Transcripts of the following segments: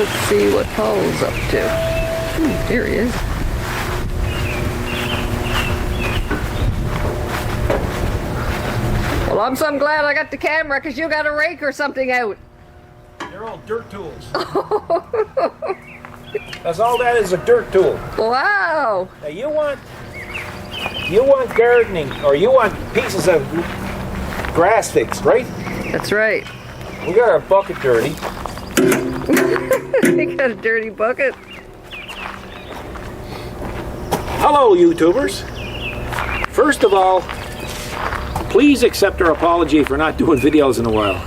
Let's see what Paul's up to. Here he is. Well, I'm so glad I got the camera because you got a rake or something out. They're all dirt tools. That's all that is, a dirt tool. Wow. Now you want gardening, or you want pieces of grass fixed, right? That's right. We got our bucket dirty. You got a dirty bucket. Hello, YouTubers. First of all, please accept our apology for not doing videos in a while.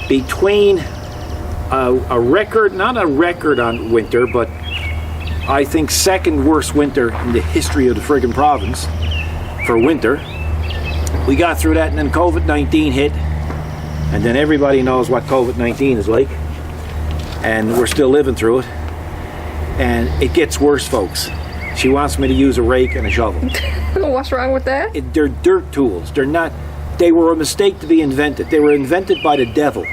Between a record, not a record on winter, but I think second worst winter in the history of the friggin' province for winter. We got through that, and then COVID-19 hit, and then everybody knows what COVID-19 is like, and we're still living through it, and it gets worse, folks. She wants me to use a rake and a shovel. What's wrong with that? They're dirt tools. They're not. They were a mistake to be invented. They were invented by the devil.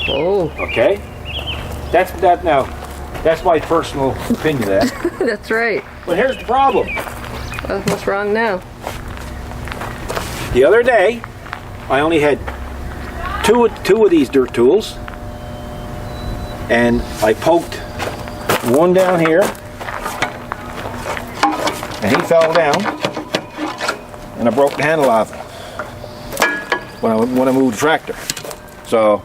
Oh. Okay? That's that now. That's my personal opinion of that. That's right. But here's the problem. What's wrong now? The other day, I only had two of these dirt tools, and I poked one down here, and he fell down, and I broke the handle off when I moved the tractor. So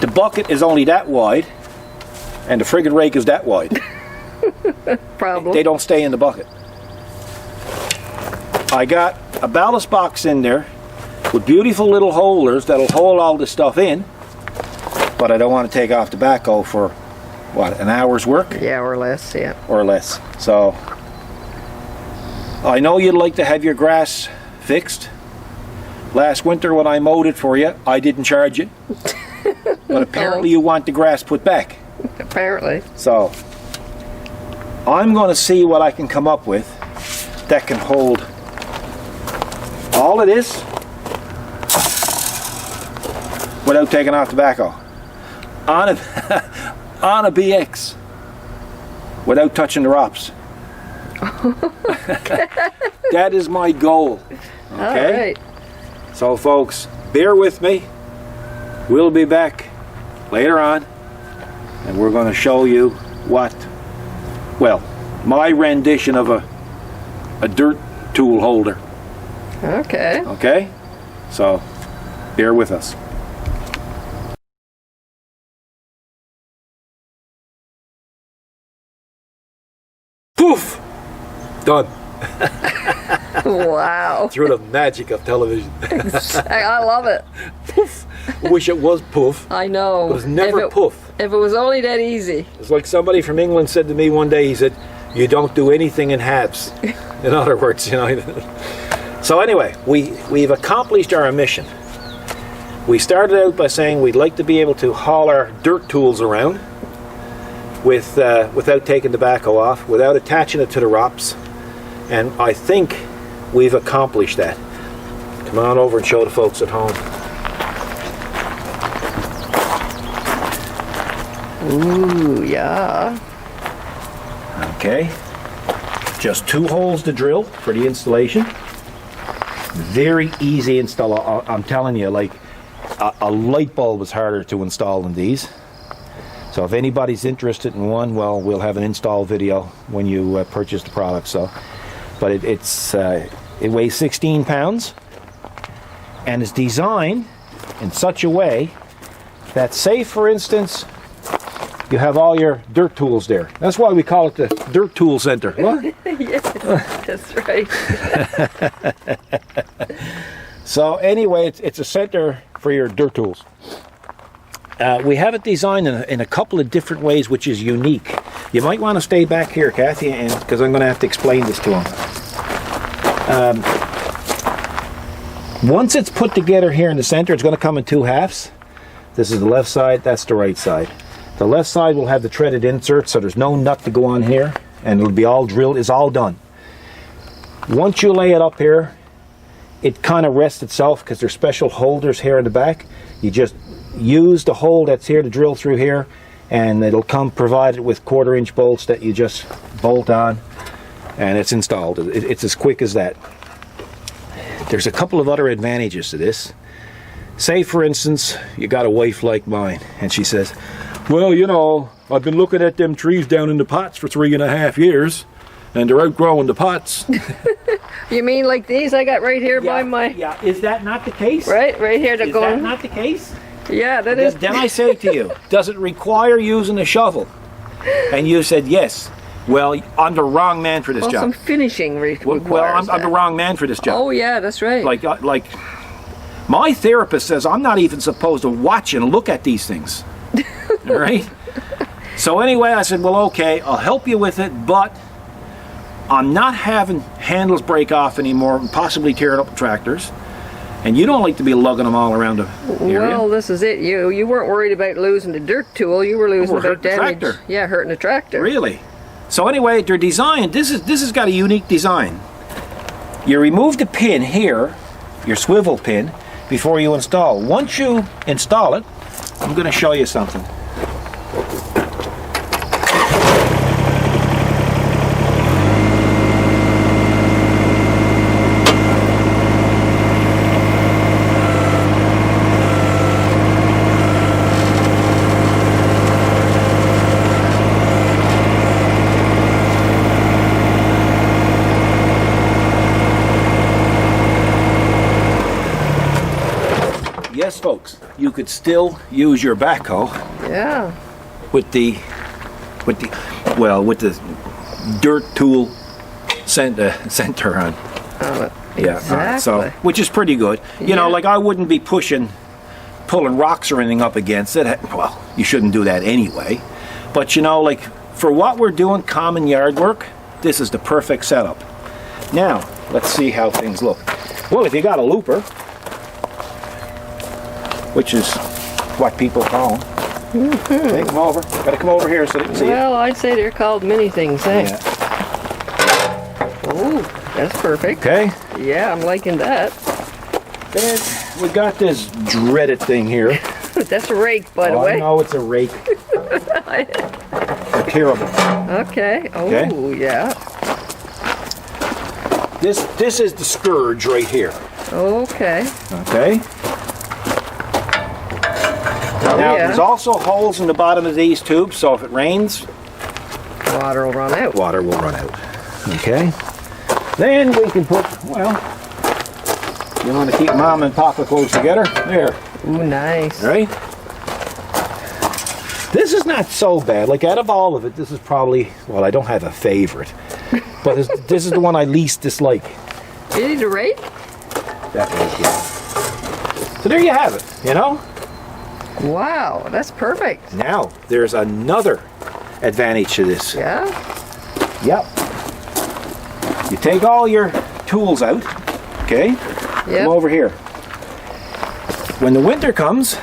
the bucket is only that wide, and the friggin' rake is that wide. Problem. They don't stay in the bucket. I got a ballast box in there with beautiful little holders that'll hold all this stuff in, but I don't want to take off the backhoe for, what, an hour's work? Yeah, or less, yeah. Or less. So I know you'd like to have your grass fixed. Last winter when I mowed it for you, I didn't charge you. But apparently you want the grass put back. Apparently. So I'm going to see what I can come up with that can hold all of this without taking off the backhoe on a BX without touching the ROPS. That is my goal. Okay? All right. So folks, bear with me. We'll be back later on, and we're going to show you what, well, my rendition of a dirt tool holder. Okay. Okay? So, bear with us. Poof! Done. Wow. Through the magic of television. I love it. Poof! Wish it was poof. I know. It was never poof. If it was only that easy. It's like somebody from England said to me one day, he said, you don't do anything in halves. In other words, you know. So anyway, we've accomplished our mission. We started out by saying we'd like to be able to haul our dirt tools around without taking the backhoe off, without attaching it to the ROPS, and I think we've accomplished that. Come on over and show the folks at home. Ooh, yeah. Okay, just 2 holes to drill for the installation. Very easy install. I'm telling you, like a light bulb is harder to install than these. So if anybody's interested in one, well, we'll have an install video when you purchase the product. So, but it weighs 16 pounds and is designed in such a way that, say for instance, you have all your dirt tools there. That's why we call it the Dirt Tool Center. What? Yes, that's right. So anyway, it's a center for your dirt tools. We have it designed in a couple of different ways, which is unique. You might want to stay back here, Kathy, because I'm going to have to explain this to them. Once it's put together here in the center, it's going to come in 2 halves. This is the left side, that's the right side. The left side will have the threaded insert, so there's no nut to go on here, and it'll be all drilled. It's all done. Once you lay it up here, it kind of rests itself because there's special holders here in the back. You just use the hole that's here to drill through here, and it'll come provided with 1/4-inch bolts that you just bolt on, and it's installed. It's as quick as that. There's a couple of other advantages to this. Say, for instance, you got a wife like mine, and she says, well, you know, I've been looking at them trees down in the pots for 3.5 years, and they're outgrowing the pots. You mean like these I got right here by my... Yeah, is that not the case? Right here they're going... Is that not the case? Yeah, that is. Then I say to you, does it require using a shovel? And you said yes. Well, I'm the wrong man for this job. Some finishing requires Well, I'm the wrong man for this job. Oh yeah, that's right. Like, my therapist says I'm not even supposed to watch and look at these things. All right? So anyway, I said, well, okay, I'll help you with it, but I'm not having handles break off anymore and possibly tearing up tractors. And you don't like to be lugging them all around the area. Well, this is it. You weren't worried about losing the dirt tool. You were losing about damage. Tractor. Yeah, hurting the tractor. Really? So anyway, they're designed. This has got a unique design. You remove the pin here, your swivel pin, before you install. Once you install it, I'm going to show you something. Yes, folks, you could still use your backhoe. Yeah. With the dirt tool center on. Yeah. Exactly. So, which is pretty good. You know, like I wouldn't be pulling rocks or anything up against it. Well, you shouldn't do that anyway. But you know, like for what we're doing, common yard work, this is the perfect setup. Now, let's see how things look. Well, if you got a looper, which is what people call them. Take them over. Got to come over here so they can see it. Well, I'd say they're called many things, eh? Yeah. Oh, that's perfect. Okay. Yeah, I'm liking that. Then we got this dreaded thing here. That's a rake, by the way. I know it's a rake. They're terrible. Okay. Oh, Okay. Yeah. This is the scourge right here. Okay. Okay. Now, there's also holes in the bottom of these tubes, so if it rains, water will run out. Water will run out. Okay. Then we can put, well, you want to keep Mom and Papa close together? There. Ooh, nice. Right? This is not so bad. Like, out of all of it, this is probably, well, I don't have a favorite, but this is the one I least dislike. You need a rake? That rake, yeah. So there you have it, you know? Wow, that's perfect. Now, there's another advantage to this. Yeah? Yep. You take all your tools out, okay? Yep. Come over here. When the winter comes,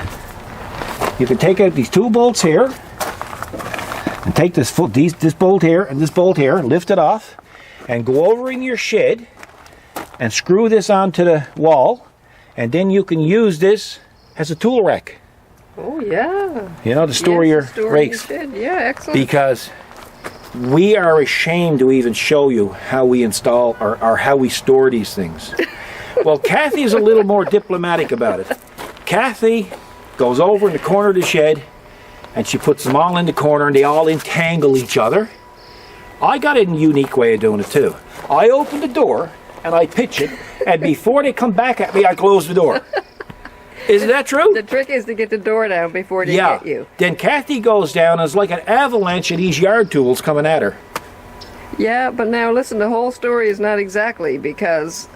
you can take out these two bolts here, and take this bolt here and this bolt here, and lift it off, and go over in your shed, and screw this onto the wall, and then you can use this as a tool rack. Oh, yeah. You know, to store your rakes. Yeah, excellent. Because we are ashamed to even show you how we install or how we store these things. Well, Kathy is a little more diplomatic about it. Kathy goes over in the corner of the shed and she puts them all in the corner and they all entangle each other. I got a unique way of doing it too. I open the door and I pitch it, and before they come back at me, I close the door. Isn't that true? The trick is to get the door down before they get you. Then Kathy goes down, and it's like an avalanche of these yard tools coming at her. Yeah, but now listen, the whole story is not exactly, because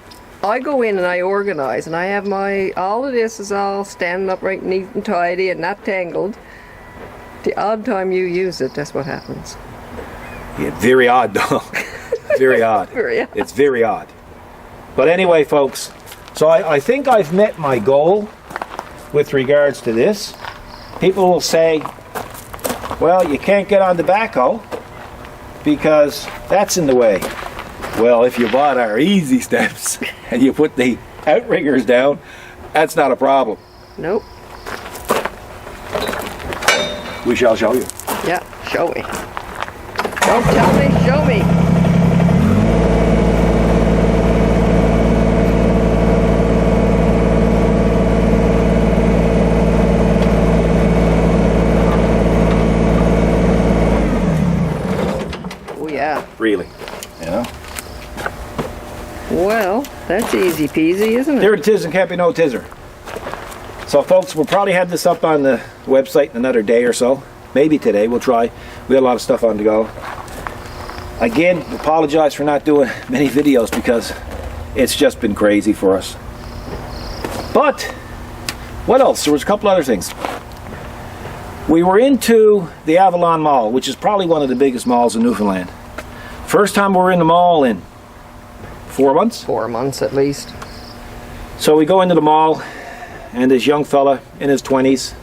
I go in and I organize, and I have all of this is all standing up right neat and tidy and not tangled. The odd time you use it, that's what happens. Yeah, very odd though. Very odd. Very odd. It's very odd. But anyway, folks, so I think I've met my goal with regards to this. People will say, well, you can't get on the backhoe because that's in the way. Well, if you bought our easy steps and you put the outriggers down, that's not a problem. Nope. We shall show you. Yeah, show me. Don't tell me, show me. Oh yeah. Really, you know. Well, that's easy peasy, isn't it? There it is, and can't be no tizzer. So folks, we'll probably have this up on the website in another day or so. Maybe today, we'll try. We got a lot of stuff on to go. Again, apologize for not doing many videos because it's just been crazy for us. But, what else? There was a couple other things. We were into the Avalon Mall, which is probably one of the biggest malls in Newfoundland. First time we were in the mall in 4 months? 4 months at least. So we go into the mall, and this young fella in his 20s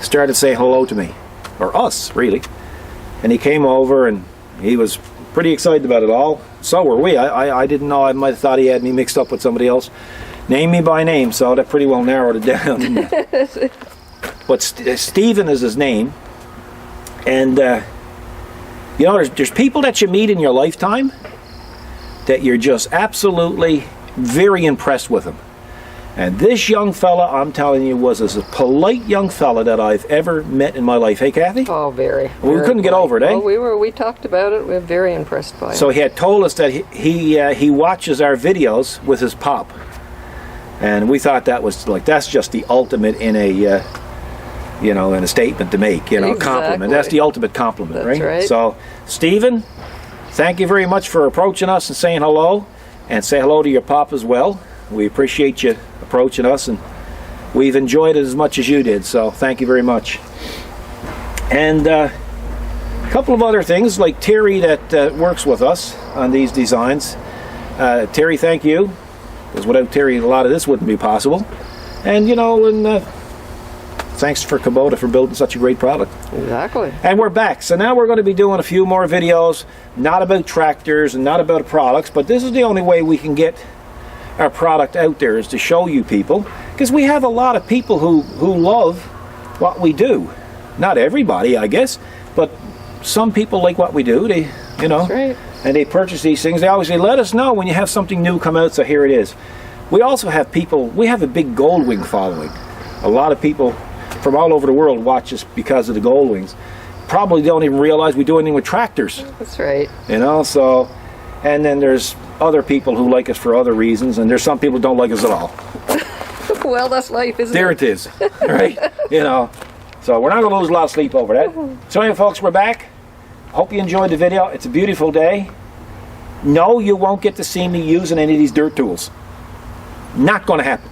started saying hello to me, or us really, and he came over and he was pretty excited about it all. So were we. I didn't know. I might have thought he had me mixed up with somebody else. Named me by name, so that pretty well narrowed it down, didn't it? But Stephen is his name, and you know, there's people that you meet in your lifetime that you're just absolutely very impressed with them. And this young fella, I'm telling you, was as a polite young fella that I've ever met in my life. Hey, Kathy? Oh, very. We couldn't get over it, eh? Well, we talked about it. We were very impressed by it. So he had told us that he watches our videos with his pop, and we thought that was like, that's just the ultimate in a you know, in a statement to make, you know, Exactly. compliment. That's the ultimate compliment, That's right. So, Stephen, thank you very much for approaching us and saying hello, and say hello to your pop as well. We appreciate you approaching us, and we've enjoyed it as much as you did, so thank you very much. And a couple of other things, like Terry that works with us on these designs. Terry, thank you, because without Terry a lot of this wouldn't be possible. And you know, and thanks for Kubota for building such a great product. Exactly. And we're back. So now we're going to be doing a few more videos, not about tractors and not about products, but this is the only way we can get our product out there, is to show you people, because we have a lot of people who love what we do. Not everybody, I guess, but some people like what we do. They, you know, That's right. and they purchase these things. They always say, let us know when you have something new come out, so here it is. We also have people, we have a big Goldwing following. A lot of people from all over the world watch us because of the Goldwings. Probably don't even realize we do anything with tractors. That's right. You know, so, and then there's other people who like us for other reasons, and there's some people who don't like us at all. Well, that's life, isn't There it? it is, right? You know, so we're not going to lose a lot of sleep over that. So anyway, folks, we're back. Hope you enjoyed the video. It's a beautiful day. No, you won't get to see me using any of these dirt tools. Not going to happen.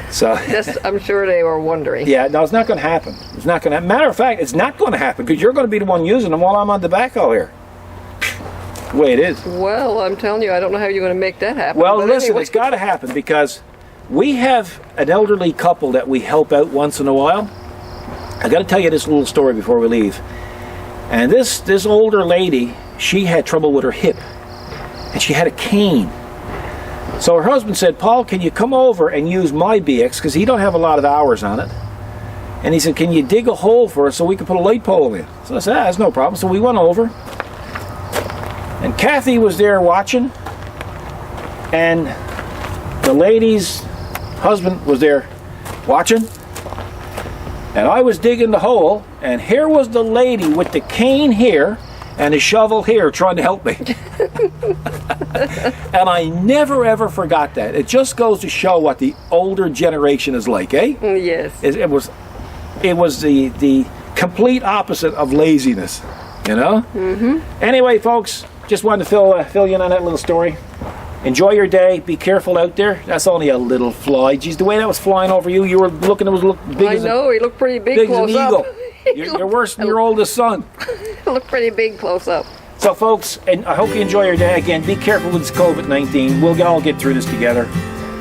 So, Just, I'm sure they were wondering. yeah, no, it's not going to happen. It's not going to. Matter of fact, it's not going to happen because you're going to be the one using them while I'm on the backhoe here. The way it is. Well, I'm telling you, I don't know how you're going to make that happen. Well, but listen, anyway. it's got to happen because we have an elderly couple that we help out once in a while. I got to tell you this little story before we leave. And this older lady, she had trouble with her hip, and she had a cane. So her husband said, Paul, can you come over and use my BX, because he don't have a lot of hours on it. And he said, can you dig a hole for us so we can put a light pole in? So I said, that's no problem. So we went over, and Kathy was there watching, and the lady's husband was there watching, and I was digging the hole, and here was the lady with the cane here and a shovel here trying to help me. And I never ever forgot that. It just goes to show what the older generation is like, eh? Yes. It was the complete opposite of laziness, you know? Mm-hmm. Anyway, folks, just wanted to fill you in on that little story. Enjoy your day. Be careful out there. That's only a little fly. Geez, the way that was flying over you, you were looking, it was big I as know, he looked pretty big big as an close eagle. up. You're worse than your oldest son. He looked pretty big close up. So, folks, and I hope you enjoy your day. Again, be careful with this COVID-19. We'll all get through this together.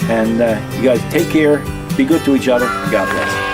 And you guys take care. Be good to each other. God bless.